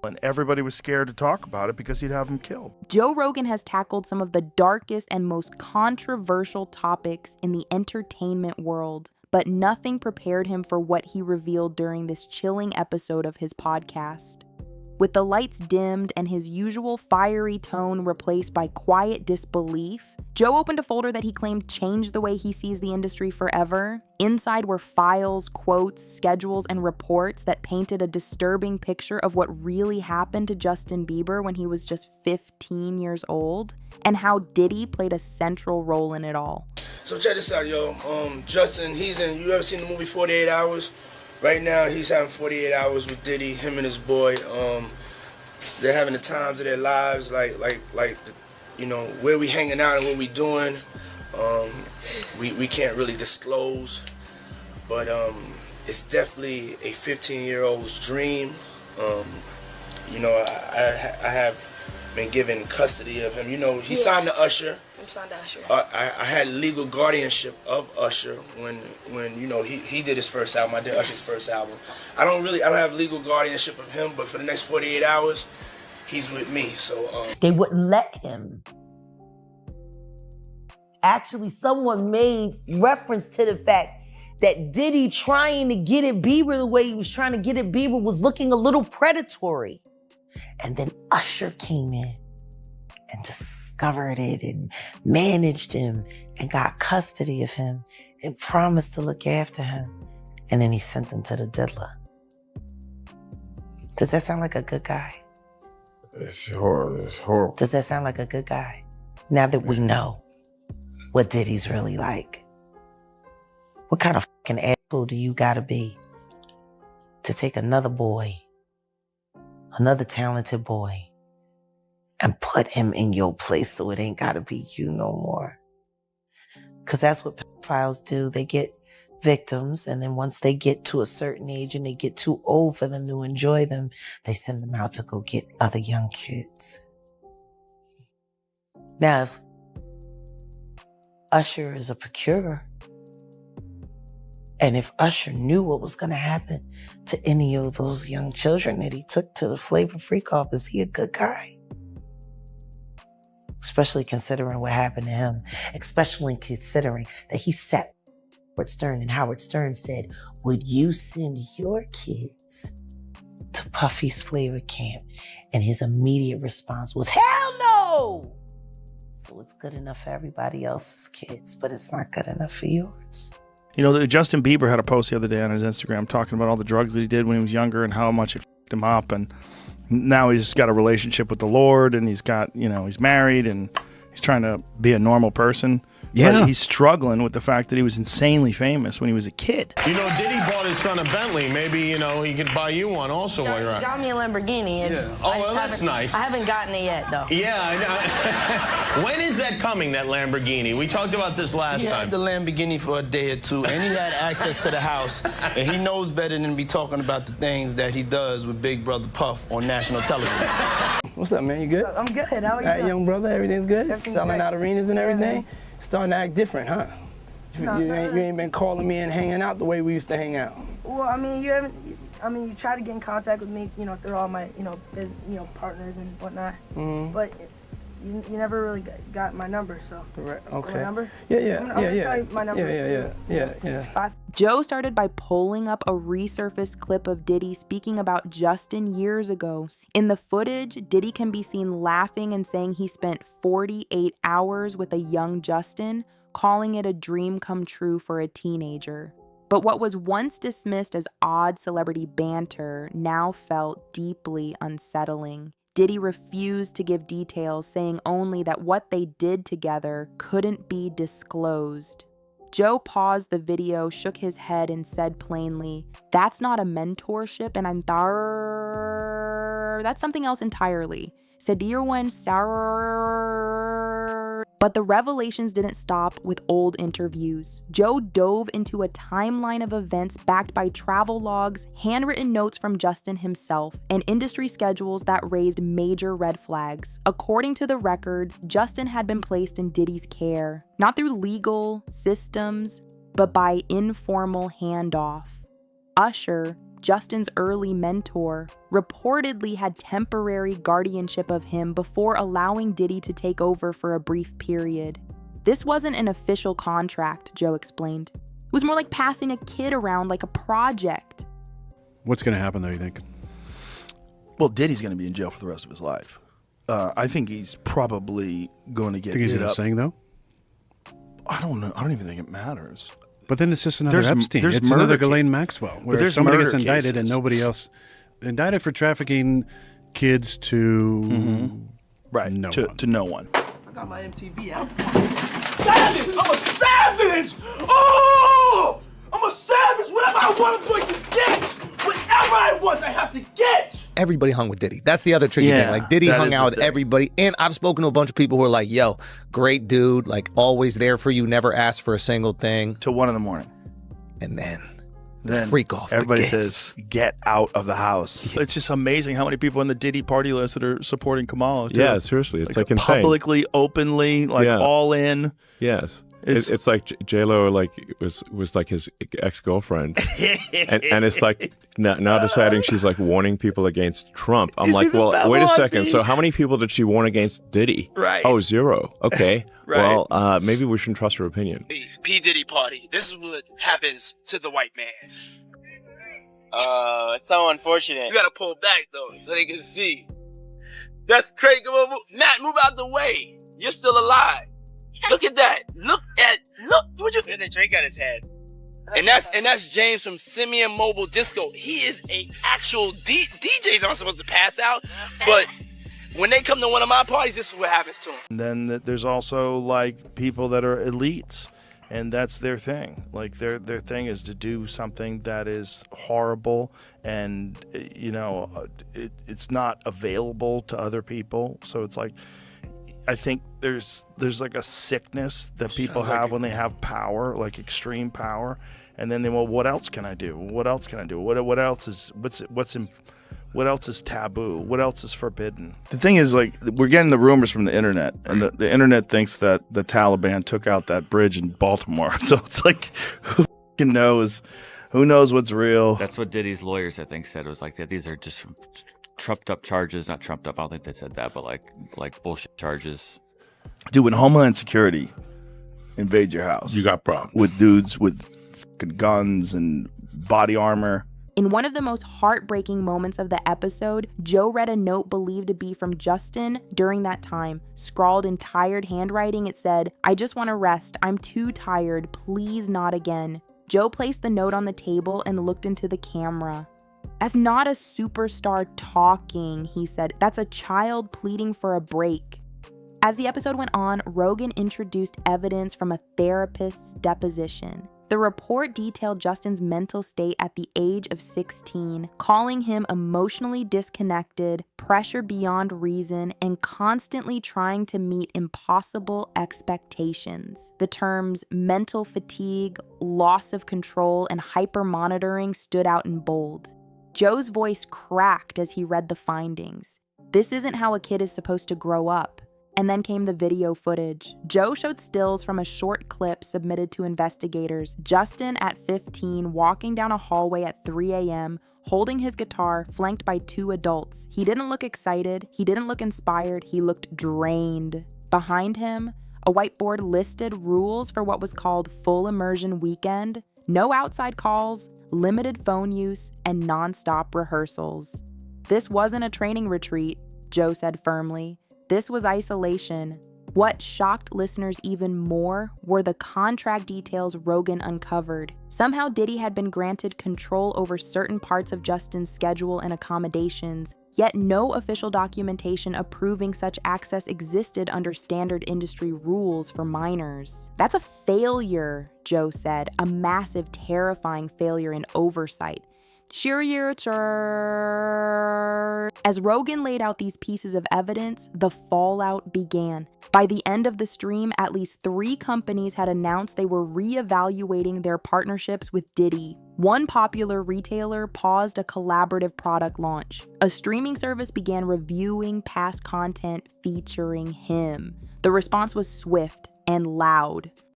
and everybody was scared to talk about it because he'd have him killed. Joe Rogan has tackled some of the darkest and most controversial topics in the entertainment world, but nothing prepared him for what he revealed during this chilling episode of his podcast. With the lights dimmed and his usual fiery tone replaced by quiet disbelief, Joe opened a folder that he claimed changed the way he sees the industry forever. Inside were files, quotes, schedules, and reports that painted a disturbing picture of what really happened to Justin Bieber when he was just 15 years old, and how Diddy played a central role in it all. So check this out, yo. Justin, you ever seen the movie 48 Hours? Right now, he's having 48 hours with Diddy, him and his boy. They're having the times of their lives, like where we hanging out and what we doing. We can't really disclose, but it's definitely a 15-year-old's dream. I have been given custody of him. He signed to Usher. I'm signed to Usher. I had legal guardianship of Usher when he did his first album. I did Usher's first album. I don't have legal guardianship of him, but for the next 48 hours, he's with me. So they wouldn't let him. Actually, someone made reference to the fact that Diddy trying to get at Bieber the way he was trying to get at Bieber was looking a little predatory. And then Usher came in and discovered it and managed him and got custody of him and promised to look after him. And then he sent him to the diddler. Does that sound like a good guy? It's horrible. Does that sound like a good guy? Now that we know what Diddy's really like. What kind of fucking asshole do you gotta be to take another boy, another talented boy, and put him in your place so it ain't gotta be you no more? Because that's what pedophiles do. They get victims, and then once they get to a certain age and they get too old for them to enjoy them, they send them out to go get other young kids. Now, if Usher is a procurer, and if Usher knew what was going to happen to any of those young children that he took to the Flavor Freak off, is he a good guy? Especially considering what happened to him, especially considering that he sat Howard Stern, and Howard Stern said, would you send your kids to Puffy's Flavor Camp? And his immediate response was, hell no! So it's good enough for everybody else's kids, but it's not good enough for yours. Justin Bieber had a post the other day on his Instagram talking about all the drugs that he did when he was younger and how much it fucked him up. And now he's got a relationship with the Lord, and he's got, he's married, and he's trying to be a normal person. Yeah. But he's struggling with the fact that he was insanely famous when he was a kid. Diddy bought his son a Bentley. Maybe, he could buy you one also while you're out. He got me a Lamborghini. That's nice. I haven't gotten it yet, though. Yeah, I know. When is that coming, that Lamborghini? We talked about this last time. He had the Lamborghini for a day or two, and he had access to the house, and he knows better than to be talking about the things that he does with Big Brother Puff on national television. What's up, man? You good? I'm good. How are you? All right, young brother, everything's good? Everything's Selling great. out arenas and everything? Yeah. Starting to act different, huh? You ain't been calling me and hanging out the way we used to hang out. Well, you try to get in contact with me, through all my, partners and whatnot. Mm-hmm. But you never really got my number, so. Right, okay. My number? Yeah. I'm gonna tell you my number. Yeah. It's 5. Joe started by pulling up a resurfaced clip of Diddy speaking about Justin years ago. In the footage, Diddy can be seen laughing and saying he spent 48 hours with a young Justin, calling it a dream come true for a teenager. But what was once dismissed as odd celebrity banter now felt deeply unsettling. Diddy refused to give details, saying only that what they did together couldn't be disclosed. Joe paused the video, shook his head, and said plainly, "That's not a mentorship, and that's something else entirely. Sadirwan Sar." But the revelations didn't stop with old interviews. Joe dove into a timeline of events backed by travel logs, handwritten notes from Justin himself, and industry schedules that raised major red flags. According to the records, Justin had been placed in Diddy's care, not through legal systems, but by informal handoff. Usher, Justin's early mentor, reportedly had temporary guardianship of him before allowing Diddy to take over for a brief period. This wasn't an official contract, Joe explained. It was more like passing a kid around like a project. What's going to happen, though, you think? Well, Diddy's going to be in jail for the rest of his life. I think he's probably going to get Think he's hit up. saying, though? I don't know. I don't even think it matters. But then it's just another Epstein. There's It's murder another cases. Ghislaine Maxwell, where there's somebody gets murder indicted and cases. nobody else. Indicted for trafficking kids to Right. no to, one. to no one. I got my MTV out. Savage! I'm a savage! Oh! I'm a savage! Whatever I want, I'm going to get! Whatever I want, I have to get! Everybody hung with Diddy. That's the other tricky thing. Like, Diddy hung out with everybody. And I've spoken to a bunch of people who are like, yo, great dude, like, always there for you, never asked for a single thing. Till 1 a.m. And then freak off. Everybody says, get out of the house. It's just amazing how many people on the Diddy party list that are supporting Kamala. Too. Yeah, seriously. It's like insane. Publicly, openly, all in. Yes. It's like J-Lo was like his ex-girlfriend. and it's like now deciding she's like warning people against Trump. I'm like, well, wait a second. So how many people did she warn against Diddy? Right. Oh, 0. Okay. Right. Well, maybe we shouldn't trust her opinion. P. Diddy party. This is what happens to the white man. It's so unfortunate. You gotta pull back though, so they can see. That's crazy. Matt, move out the way. You're still alive. Look at that. Look. Would you? Get a drink on his head. And that's James from Simeon Mobile Disco. He is a actual DJs aren't supposed to pass out, but when they come to one of my parties, this is what happens to them. And then there's also like people that are elites, and that's their thing. Like their thing is to do something that is horrible, and it's not available to other people. So it's like, I think there's like a sickness that people have when they have power, like extreme power, and then what else can I do? What else can I do? What else is what else is taboo? What else is forbidden? The thing is, like, we're getting the rumors from the internet, and the internet thinks that the Taliban took out that bridge in Baltimore. So it's like, who fucking knows? Who knows what's real? That's what Diddy's lawyers, I think, said. It was like that. These are just trumped up charges. Not trumped up. I don't think they said that, but like bullshit charges. Dude, when Homeland Security invades your house, You got problems. with dudes with fucking guns and body armor. In one of the most heartbreaking moments of the episode, Joe read a note believed to be from Justin during that time. Scrawled in tired handwriting, it said, "I just want to rest. I'm too tired. Please not again." Joe placed the note on the table and looked into the camera. "That's not a superstar talking," he said. "That's a child pleading for a break." As the episode went on, Rogan introduced evidence from a therapist's deposition. The report detailed Justin's mental state at the age of 16, calling him emotionally disconnected, pressured beyond reason, and constantly trying to meet impossible expectations. The terms mental fatigue, loss of control, and hypermonitoring stood out in bold. Joe's voice cracked as he read the findings. This isn't how a kid is supposed to grow up. And then came the video footage. Joe showed stills from a short clip submitted to investigators. Justin at 15 walking down a hallway at 3 a.m., holding his guitar, flanked by 2 adults. He didn't look excited. He didn't look inspired. He looked drained. Behind him, a whiteboard listed rules for what was called Full Immersion Weekend. No outside calls, limited phone use, and nonstop rehearsals. This wasn't a training retreat, Joe said firmly. This was isolation. What shocked listeners even more were the contract details Rogan uncovered. Somehow Diddy had been granted control over certain parts of Justin's schedule and accommodations, yet no official documentation approving such access existed under standard industry rules for minors. That's a failure, Joe said, a massive, terrifying failure in oversight. As Rogan laid out these pieces of evidence, the fallout began. By the end of the stream, at least 3 companies had announced they were reevaluating their partnerships with Diddy. One popular retailer paused a collaborative product launch. A streaming service began reviewing past content featuring him. The response was swift and loud.